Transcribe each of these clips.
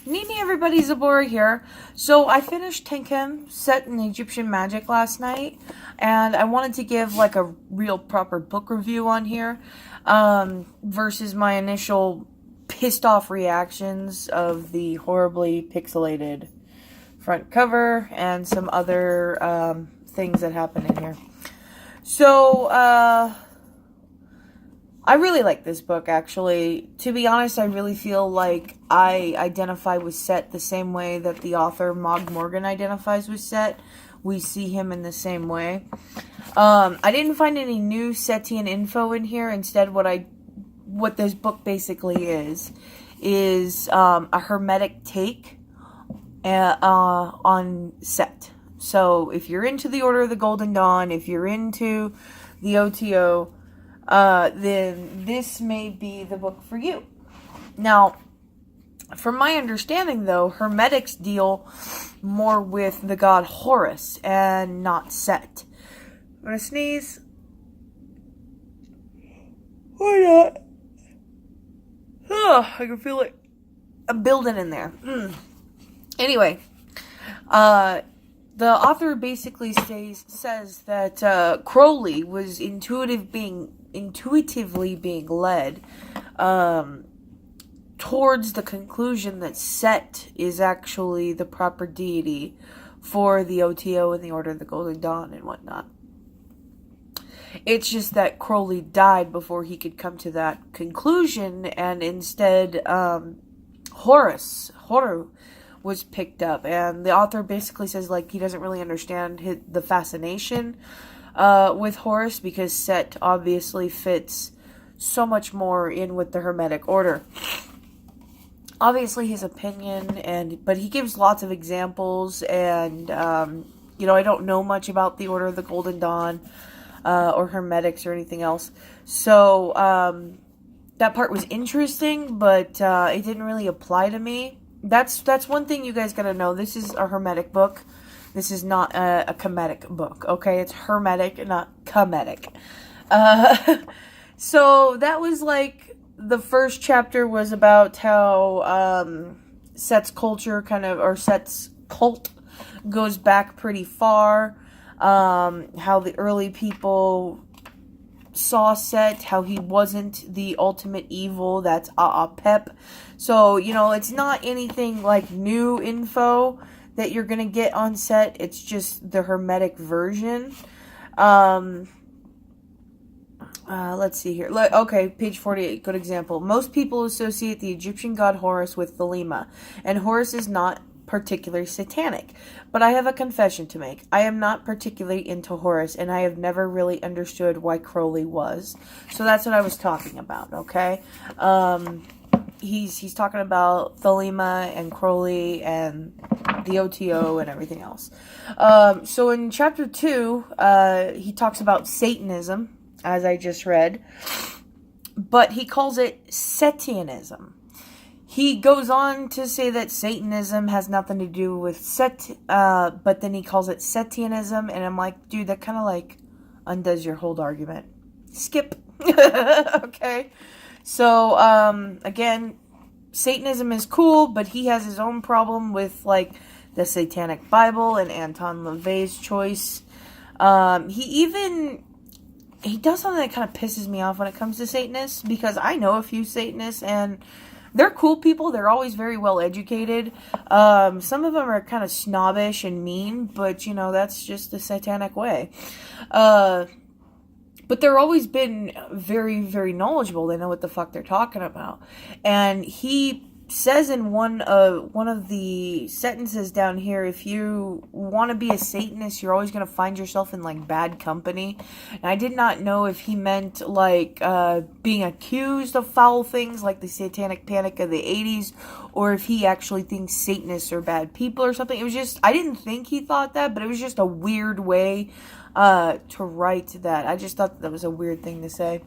Nini, everybody, Zabora here. So I finished Tankhem, set in Egyptian Magic last night, and I wanted to give like a real proper book review on here, versus my initial pissed off reactions of the horribly pixelated front cover and some other things that happen in here. So, I really like this book, actually. To be honest, I really feel like I identify with Seth the same way that the author Maud Morgan identifies with Seth. We see him in the same way. I didn't find any new Sethian info in here. Instead, what this book basically is a hermetic take on Seth. So, if you're into the Order of the Golden Dawn, if you're into the OTO, then this may be the book for you. Now, from my understanding, though, Hermetics deal more with the god Horus and not Seth. I'm gonna sneeze. Why not? Oh, I can feel it. I'm building in there. Anyway, the author basically says that Crowley was intuitively being led towards the conclusion that Seth is actually the proper deity for the OTO and the Order of the Golden Dawn and whatnot. It's just that Crowley died before he could come to that conclusion, and instead Horu was picked up, and the author basically says like he doesn't really understand the fascination with Horus, because Seth obviously fits so much more in with the Hermetic order. Obviously his opinion, but he gives lots of examples, and I don't know much about the Order of the Golden Dawn or Hermetics or anything else, so that part was interesting, but it didn't really apply to me. That's one thing you guys gotta know. This is a Hermetic book. This is not a comedic book, okay? It's hermetic, not comedic. So that was like, the first chapter was about how Seth's culture Seth's cult goes back pretty far. How the early people saw Seth, how he wasn't the ultimate evil, that's Pep. So, it's not anything like new info that you're gonna get on Seth. It's just the Hermetic version. Let's see here. Okay, page 48, good example. Most people associate the Egyptian god Horus with Thelema, and Horus is not particularly satanic. But I have a confession to make. I am not particularly into Horus, and I have never really understood why Crowley was. So that's what I was talking about, okay? He's talking about Thelema and Crowley and the OTO and everything else. So in chapter 2, he talks about Satanism, as I just read, but he calls it Sethianism. He goes on to say that Satanism has nothing to do with Seth, but then he calls it Sethianism, and I'm like, dude, that kind of like undoes your whole argument. Skip. Okay. So, again, Satanism is cool, but he has his own problem with, like, the Satanic Bible and Anton LaVey's choice. He does something that kind of pisses me off when it comes to Satanists, because I know a few Satanists, and they're cool people. They're always very well educated. Some of them are kind of snobbish and mean, but, that's just the satanic way. But they're always been very, very knowledgeable. They know what the fuck they're talking about. And he says in one of the sentences down here, if you want to be a Satanist, you're always going to find yourself in, like, bad company. And I did not know if he meant, like, being accused of foul things, like the Satanic Panic of the 80s, or if he actually thinks Satanists are bad people or something. It was just, I didn't think he thought that, but it was just a weird way to write that. I just thought that was a weird thing to say.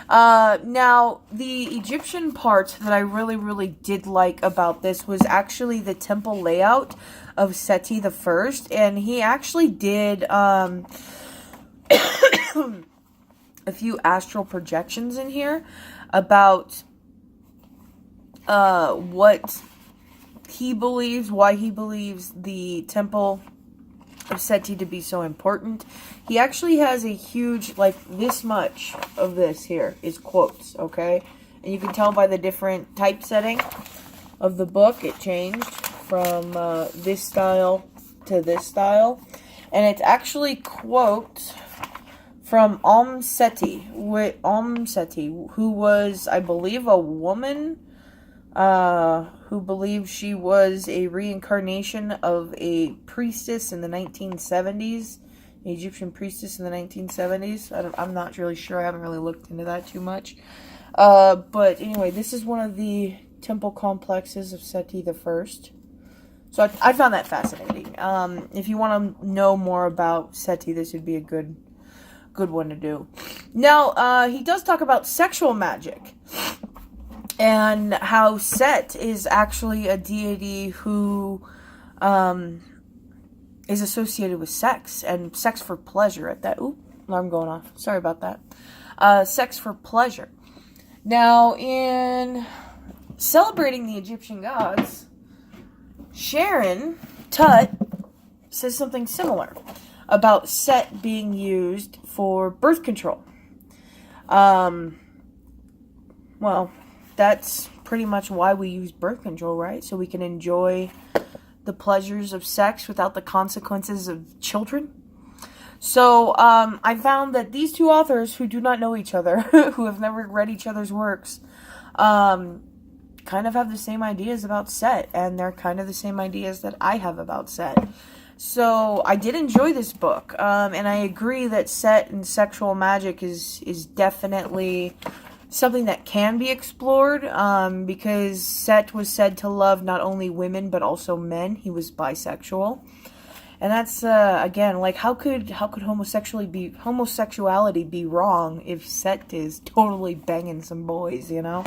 Now, the Egyptian part that I really, really did like about this was actually the temple layout of Seti the First, and he actually did a few astral projections in here about what he believes, why he believes the temple of Seti to be so important. He actually has a huge, like this much of this here is quotes, okay? And you can tell by the different typesetting of the book, it changed from this style to this style. And it's actually quotes from Seti, who was, I believe, a woman who believed she was a reincarnation of a priestess in the 1970s, an Egyptian priestess in the 1970s. I'm not really sure. I haven't really looked into that too much. But anyway, this is one of the temple complexes of Seti the First. So I found that fascinating. If you want to know more about Seti, this would be a good one to do. Now, he does talk about sexual magic and how Set is actually a deity who is associated with sex and sex for pleasure at that. Ooh, alarm going off. Sorry about that. Sex for pleasure. Now, in celebrating the Egyptian gods, Sharon Tut says something similar about Set being used for birth control. Well, that's pretty much why we use birth control, right? So we can enjoy the pleasures of sex without the consequences of children. So I found that these two authors who do not know each other, who have never read each other's works, kind of have the same ideas about Set, and they're kind of the same ideas that I have about Set. So I did enjoy this book, and I agree that Set and sexual magic is definitely something that can be explored, because Set was said to love not only women but also men. He was bisexual, and that's again, like, how could homosexuality be wrong if Set is totally banging some boys, you know?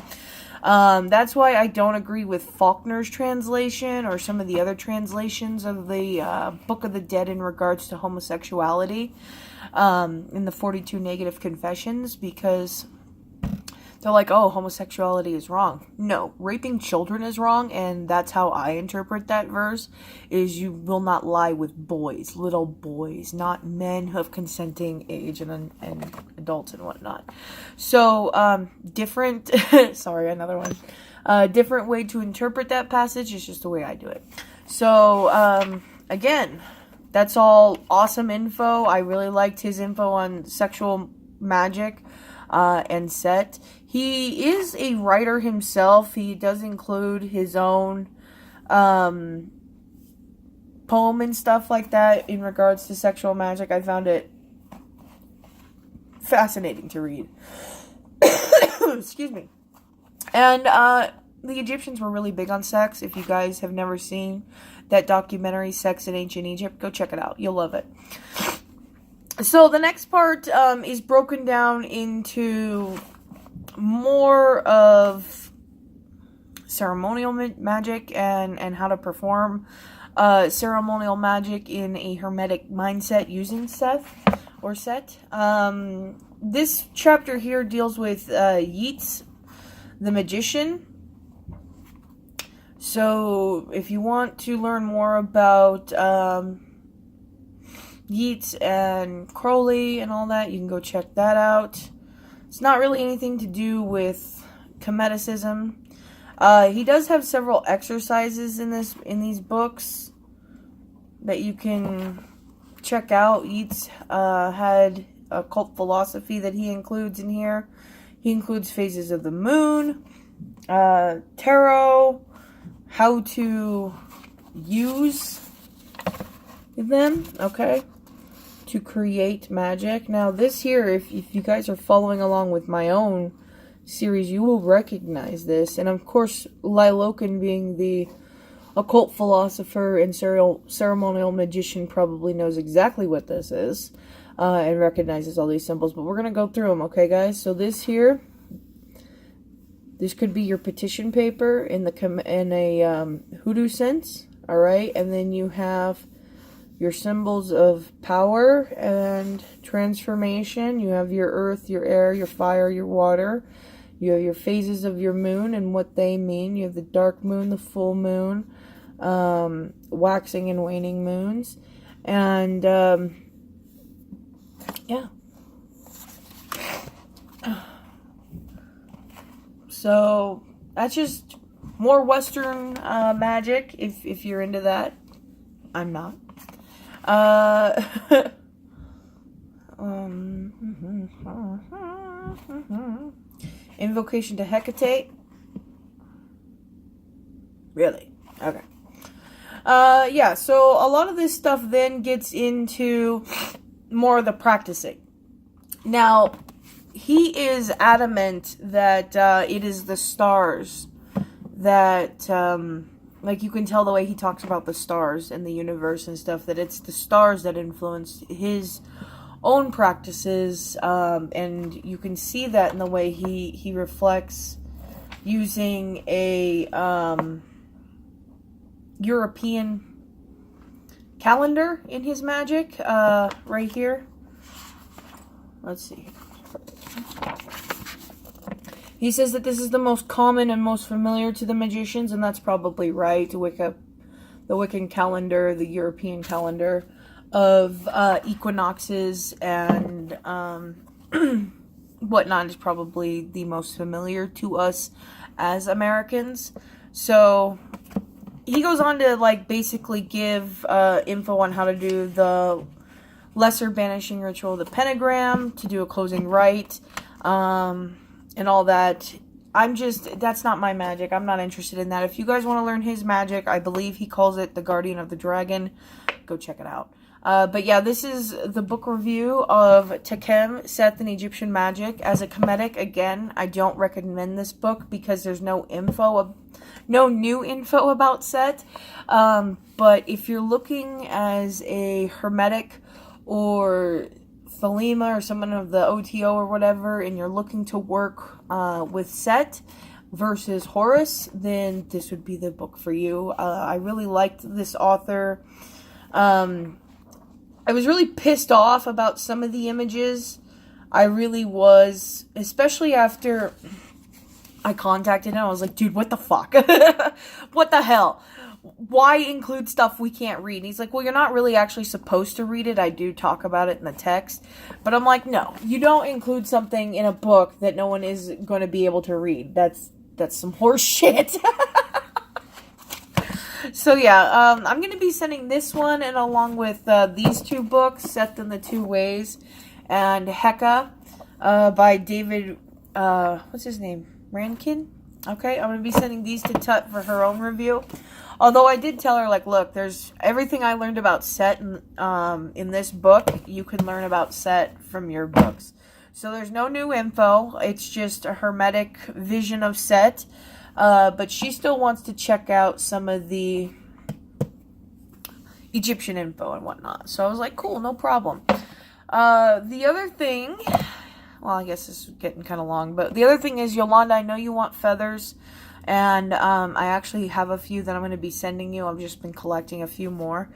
That's why I don't agree with Faulkner's translation or some of the other translations of the Book of the Dead in regards to homosexuality in the 42 Negative Confessions, because they're like, oh, homosexuality is wrong. No, raping children is wrong, and that's how I interpret that verse, is you will not lie with boys, little boys, not men of consenting age and adults and whatnot. So, different, sorry, another one. Different way to interpret that passage is just the way I do it. So, again, that's all awesome info. I really liked his info on sexual magic and Set. He is a writer himself. He does include his own poem and stuff like that in regards to sexual magic. I found it fascinating to read. Excuse me. And the Egyptians were really big on sex. If you guys have never seen that documentary, Sex in Ancient Egypt, go check it out. You'll love it. So the next part is broken down into more of ceremonial magic and how to perform ceremonial magic in a hermetic mindset using Seth or Set. This chapter here deals with Yeats, the magician. So if you want to learn more about Yeats and Crowley and all that, you can go check that out. It's not really anything to do with Cometicism. He does have several exercises in these books that you can check out. Yeats had a cult philosophy that he includes in here. He includes phases of the moon, tarot, how to use them, okay, to create magic. Now this here, if you guys are following along with my own series, you will recognize this. And of course, Liloken, being the occult philosopher and ceremonial magician, probably knows exactly what this is and recognizes all these symbols. But we're going to go through them, okay, guys? So this here, this could be your petition paper in a hoodoo sense, all right? And then you have your symbols of power and transformation. You have your earth, your air, your fire, your water. You have your phases of your moon and what they mean. You have the dark moon, the full moon, waxing and waning moons. And, yeah. So, that's just more Western magic, if you're into that. I'm not. Invocation to Hecate. Really? Okay. Yeah, so a lot of this stuff then gets into more of the practicing. Now, he is adamant that it is the stars that, like you can tell the way he talks about the stars and the universe and stuff, that it's the stars that influence his own practices, and you can see that in the way he reflects using a European calendar in his magic, right here. Let's see. He says that this is the most common and most familiar to the magicians, and that's probably right. The Wiccan calendar, the European calendar of equinoxes and whatnot is probably the most familiar to us as Americans. So he goes on to like basically give info on how to do the lesser banishing ritual, the pentagram, to do a closing rite, and all that. That's not my magic. I'm not interested in that. If you guys want to learn his magic, I believe he calls it the Guardian of the Dragon. Go check it out. But yeah, this is the book review of Tankhem, Seth, and Egyptian Magic. As a Kemetic, again, I don't recommend this book because there's no new info about Seth. But if you're looking as a Hermetic or Thelema or someone of the OTO or whatever, and you're looking to work with Seth versus Horus, then this would be the book for you. I really liked this author. I was really pissed off about some of the images. I really was, especially after I contacted him. I was like, dude, what the fuck? What the hell? Why include stuff we can't read? And he's like, well, you're not really actually supposed to read it. I do talk about it in the text. But I'm like, no, you don't include something in a book that no one is going to be able to read. That's some horse shit. So yeah, I'm going to be sending this one, and along with these two books, Seth in the Two Ways and Heka by David, what's his name? Rankin? Okay, I'm going to be sending these to Tut for her own review. Although I did tell her, like, look, there's everything I learned about Seth in this book, you can learn about Seth from your books. So there's no new info. It's just a Hermetic vision of Seth. But she still wants to check out some of the Egyptian info and whatnot. So I was like, cool, no problem. The other thing, well, I guess this is getting kind of long, but the other thing is, Yolanda, I know you want feathers, and I actually have a few that I'm going to be sending you. I've just been collecting a few more.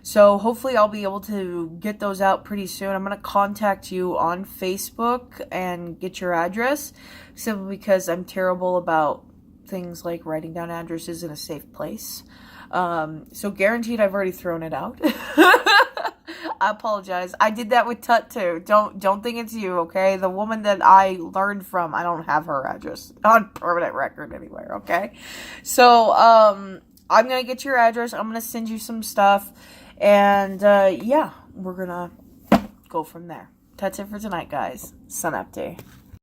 So hopefully I'll be able to get those out pretty soon. I'm going to contact you on Facebook and get your address, simply because I'm terrible about things like writing down addresses in a safe place. So guaranteed I've already thrown it out. I apologize. I did that with Tut too. Don't think it's you, okay? The woman that I learned from, I don't have her address on permanent record anywhere, okay? So, I'm gonna get your address. I'm gonna send you some stuff. And, yeah, we're gonna go from there. That's it for tonight, guys. Sun up day.